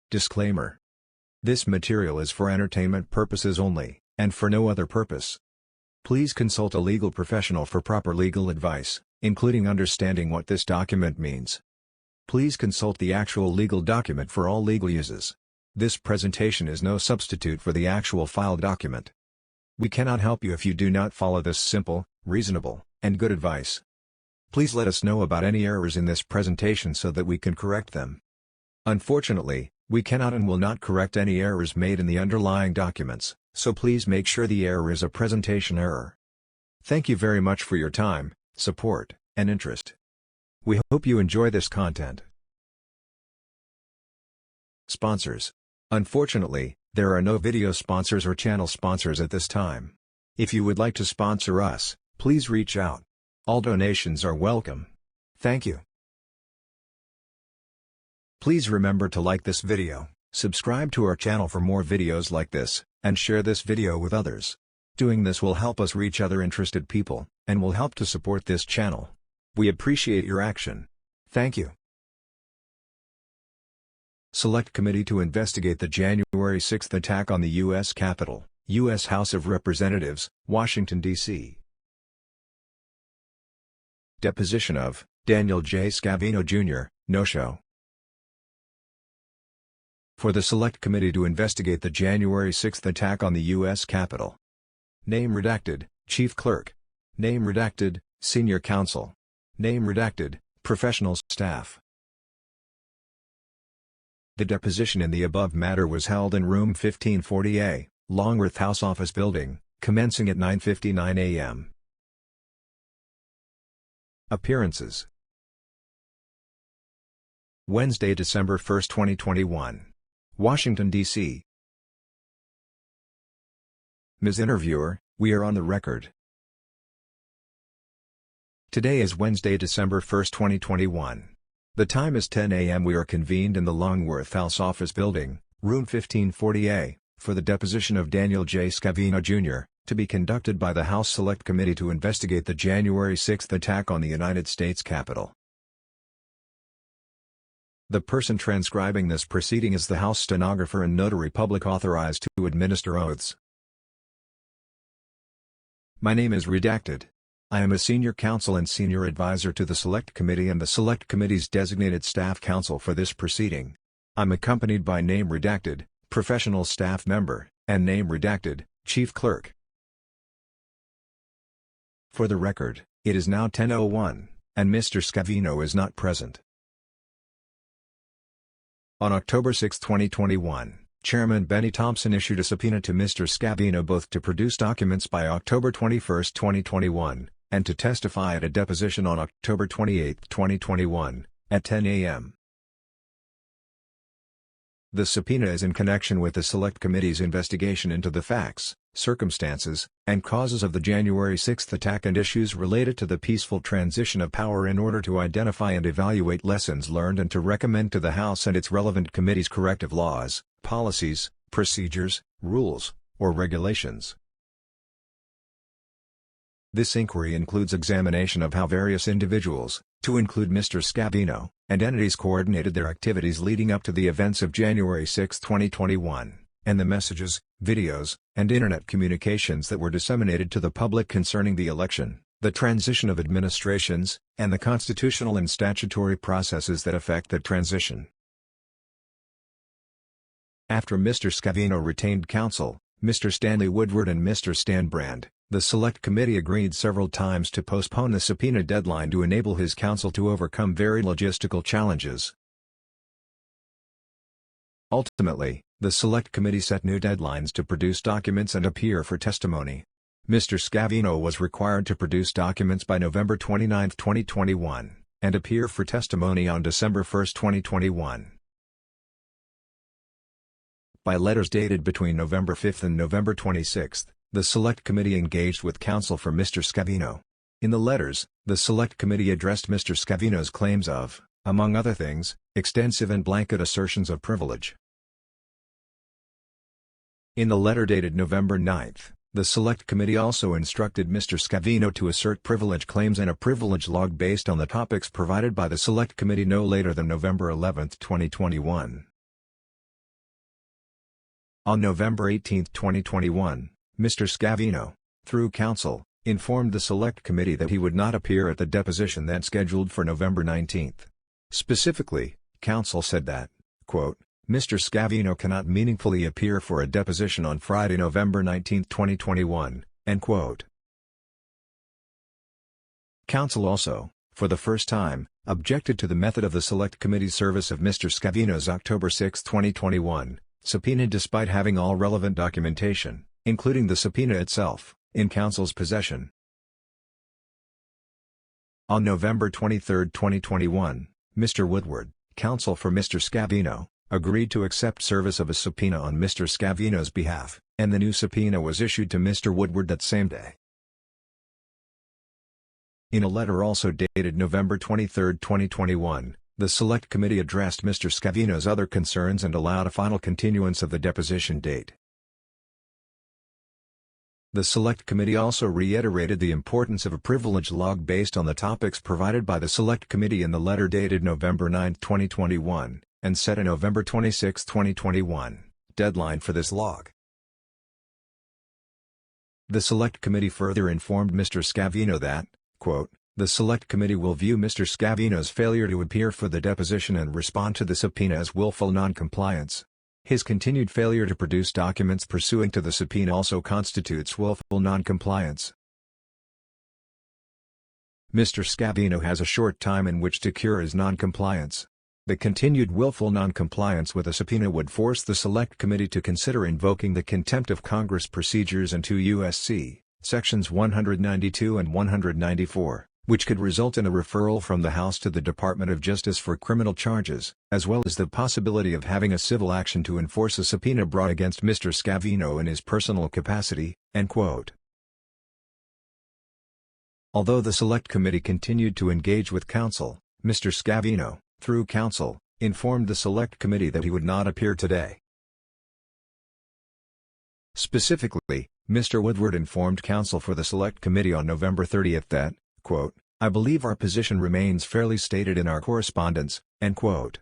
Disclaimer. This material is for entertainment purposes only, and for no other purpose. Please consult a legal professional for proper legal advice, including understanding what this document means. Please consult the actual legal document for all legal uses. This presentation is no substitute for the actual filed document. We cannot help you if you do not follow this simple, reasonable, and good advice. Please let us know about any errors in this presentation so that we can correct them. Unfortunately, we cannot and will not correct any errors made in the underlying documents, so please make sure the error is a presentation error. Thank you very much for your time, support, and interest. We hope you enjoy this content. Sponsors. Unfortunately, there are no video sponsors or channel sponsors at this time. If you would like to sponsor us, please reach out. All donations are welcome. Thank you. Please remember to like this video, subscribe to our channel for more videos like this, and share this video with others. Doing this will help us reach other interested people, and will help to support this channel. We appreciate your action. Thank you. Select Committee to investigate the January 6 attack on the U.S. Capitol, U.S. House of Representatives, Washington, D.C. Deposition of Daniel J. Scavino Jr., no-show. For the Select Committee to investigate the January 6 attack on the U.S. Capitol. Name redacted, Chief Clerk. Name redacted, Senior Counsel. Name redacted, Professional Staff. The deposition in the above matter was held in Room 1540A, Longworth House Office Building, commencing at 9:59 a.m. Appearances. Wednesday, December 1, 2021. Washington, D.C. Ms. Interviewer, we are on the record. Today is Wednesday, December 1, 2021. The time is 10 a.m. We are convened in the Longworth House Office Building, Room 1540A, for the deposition of Daniel J. Scavino Jr., to be conducted by the House Select Committee to investigate the January 6 attack on the United States Capitol. The person transcribing this proceeding is the House stenographer and notary public authorized to administer oaths. My name is redacted. I am a senior counsel and senior advisor to the Select Committee and the Select Committee's designated staff counsel for this proceeding. I'm accompanied by name redacted, professional staff member, and name redacted, Chief Clerk. For the record, it is now 10:01, and Mr. Scavino is not present. On October 6, 2021, Chairman Benny Thompson issued a subpoena to Mr. Scavino both to produce documents by October 21, 2021, and to testify at a deposition on October 28, 2021, at 10 a.m. The subpoena is in connection with the Select Committee's investigation into the facts, circumstances, and causes of the January 6 attack and issues related to the peaceful transition of power in order to identify and evaluate lessons learned and to recommend to the House and its relevant committees corrective laws, policies, procedures, rules, or regulations. This inquiry includes examination of how various individuals, to include Mr. Scavino, and entities coordinated their activities leading up to the events of January 6, 2021, and the messages, videos, and Internet communications that were disseminated to the public concerning the election, the transition of administrations, and the constitutional and statutory processes that affect that transition. After Mr. Scavino retained counsel, Mr. Stanley Woodward and Mr. Stan Brand, the Select Committee agreed several times to postpone the subpoena deadline to enable his counsel to overcome very logistical challenges. Ultimately, the Select Committee set new deadlines to produce documents and appear for testimony. Mr. Scavino was required to produce documents by November 29, 2021, and appear for testimony on December 1, 2021. By letters dated between November 5 and November 26, the Select Committee engaged with counsel for Mr. Scavino. In the letters, the Select Committee addressed Mr. Scavino's claims of, among other things, extensive and blanket assertions of privilege. In the letter dated November 9, the Select Committee also instructed Mr. Scavino to assert privilege claims and a privilege log based on the topics provided by the Select Committee no later than November 11, 2021. On November 18, 2021, Mr. Scavino, through counsel, informed the Select Committee that he would not appear at the deposition then scheduled for November 19. Specifically, counsel said that, quote, Mr. Scavino cannot meaningfully appear for a deposition on Friday, November 19, 2021, end quote. Counsel also, for the first time, objected to the method of the Select Committee's service of Mr. Scavino's October 6, 2021, subpoena despite having all relevant documentation, including the subpoena itself, in counsel's possession. On November 23, 2021, Mr. Woodward, counsel for Mr. Scavino, agreed to accept service of a subpoena on Mr. Scavino's behalf, and the new subpoena was issued to Mr. Woodward that same day. In a letter also dated November 23, 2021, the Select Committee addressed Mr. Scavino's other concerns and allowed a final continuance of the deposition date. The Select Committee also reiterated the importance of a privilege log based on the topics provided by the Select Committee in the letter dated November 9, 2021, and set a November 26, 2021, deadline for this log. The Select Committee further informed Mr. Scavino that, quote, the Select Committee will view Mr. Scavino's failure to appear for the deposition and respond to the subpoena as willful noncompliance. His continued failure to produce documents pursuant to the subpoena also constitutes willful noncompliance. Mr. Scavino has a short time in which to cure his noncompliance. The continued willful noncompliance with a subpoena would force the Select Committee to consider invoking the Contempt of Congress procedures in 2 U.S.C. Sections 192 and 194, which could result in a referral from the House to the Department of Justice for criminal charges, as well as the possibility of having a civil action to enforce a subpoena brought against Mr. Scavino in his personal capacity, end quote. Although the Select Committee continued to engage with counsel, Mr. Scavino, through counsel, informed the Select Committee that he would not appear today. Specifically, Mr. Woodward informed counsel for the Select Committee on November 30 that, quote, I believe our position remains fairly stated in our correspondence, end quote.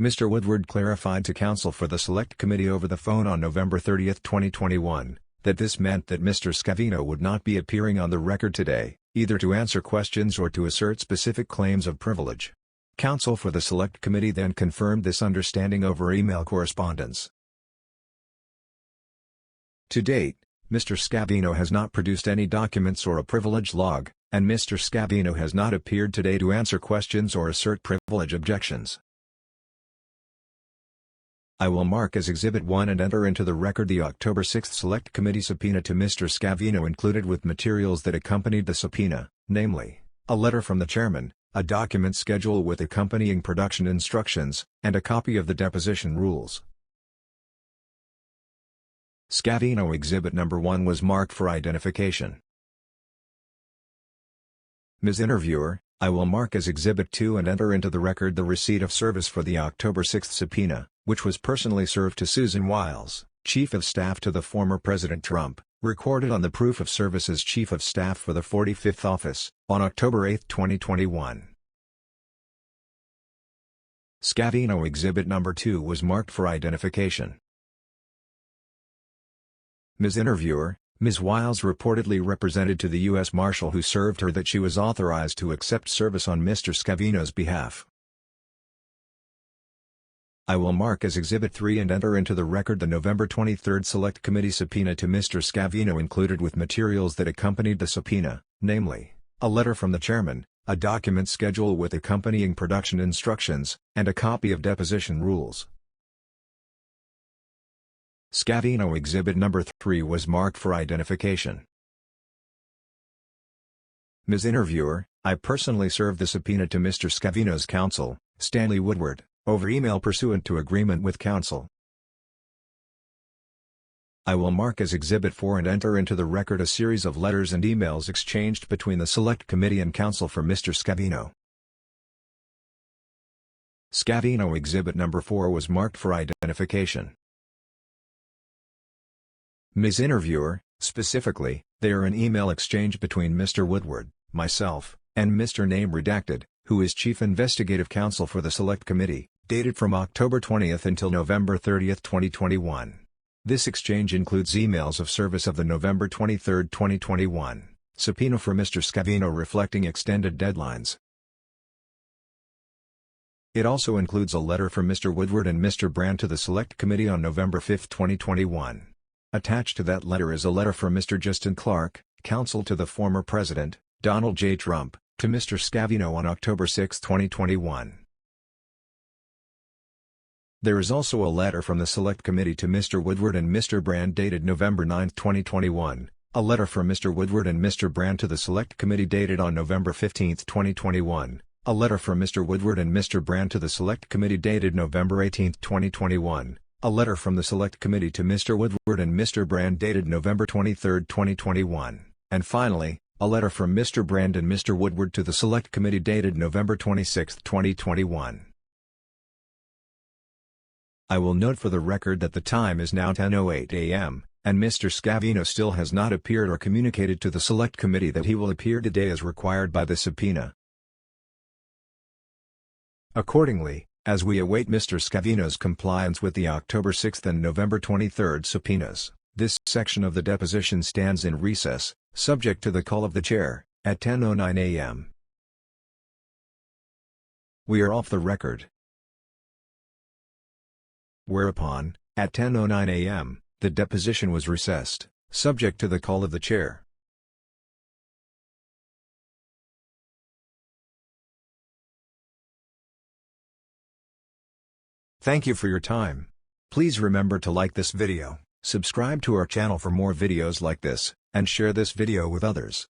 Mr. Woodward clarified to counsel for the Select Committee over the phone on November 30, 2021, that this meant that Mr. Scavino would not be appearing on the record today, either to answer questions or to assert specific claims of privilege. Counsel for the Select Committee then confirmed this understanding over email correspondence. To date, Mr. Scavino has not produced any documents or a privilege log, and Mr. Scavino has not appeared today to answer questions or assert privilege objections. I will mark as Exhibit 1 and enter into the record the October 6 Select Committee subpoena to Mr. Scavino included with materials that accompanied the subpoena, namely, a letter from the chairman, a document schedule with accompanying production instructions, and a copy of the deposition rules. Scavino Exhibit No. 1 was marked for identification. Ms. Interviewer, I will mark as Exhibit 2 and enter into the record the receipt of service for the October 6 subpoena, which was personally served to Susan Wiles, Chief of Staff to the former President Trump, recorded on the proof of service as Chief of Staff for the 45th Office, on October 8, 2021. Scavino Exhibit No. 2 was marked for identification. Ms. Interviewer, Ms. Wiles reportedly represented to the U.S. Marshal who served her that she was authorized to accept service on Mr. Scavino's behalf. I will mark as Exhibit 3 and enter into the record the November 23 Select Committee subpoena to Mr. Scavino included with materials that accompanied the subpoena, namely, a letter from the chairman, a document schedule with accompanying production instructions, and a copy of deposition rules. Scavino Exhibit No. 3 was marked for identification. Ms. Interviewer, I personally served the subpoena to Mr. Scavino's counsel, Stanley Woodward, over email pursuant to agreement with counsel. I will mark as Exhibit 4 and enter into the record a series of letters and emails exchanged between the Select Committee and counsel for Mr. Scavino. Scavino Exhibit No. 4 was marked for identification. Ms. Interviewer, specifically, they are an email exchange between Mr. Woodward, myself, and Mr. Name Redacted, who is Chief Investigative Counsel for the Select Committee, dated from October 20th until November 30th, 2021. This exchange includes emails of service of the November 23, 2021, subpoena for Mr. Scavino reflecting extended deadlines. It also includes a letter from Mr. Woodward and Mr. Brand to the Select Committee on November 5, 2021. Attached to that letter is a letter from Mr. Justin Clark, counsel to the former President, Donald J. Trump, to Mr. Scavino on October 6, 2021. There is also a letter from the Select Committee to Mr. Woodward and Mr. Brand dated November 9, 2021, a letter from Mr. Woodward and Mr. Brand to the Select Committee dated on November 15, 2021, a letter from Mr. Woodward and Mr. Brand to the Select Committee dated November 18, 2021, a letter from the Select Committee to Mr. Woodward and Mr. Brand dated November 23, 2021, and finally, a letter from Mr. Brand and Mr. Woodward to the Select Committee dated November 26, 2021. I will note for the record that the time is now 10:08 a.m., and Mr. Scavino still has not appeared or communicated to the Select Committee that he will appear today as required by the subpoena. Accordingly, as we await Mr. Scavino's compliance with the October 6 and November 23 subpoenas, this section of the deposition stands in recess, subject to the call of the chair, at 10:09 a.m. We are off the record. Whereupon, at 10:09 a.m., the deposition was recessed, subject to the call of the chair. Thank you for your time. Please remember to like this video, subscribe to our channel for more videos like this, and share this video with others.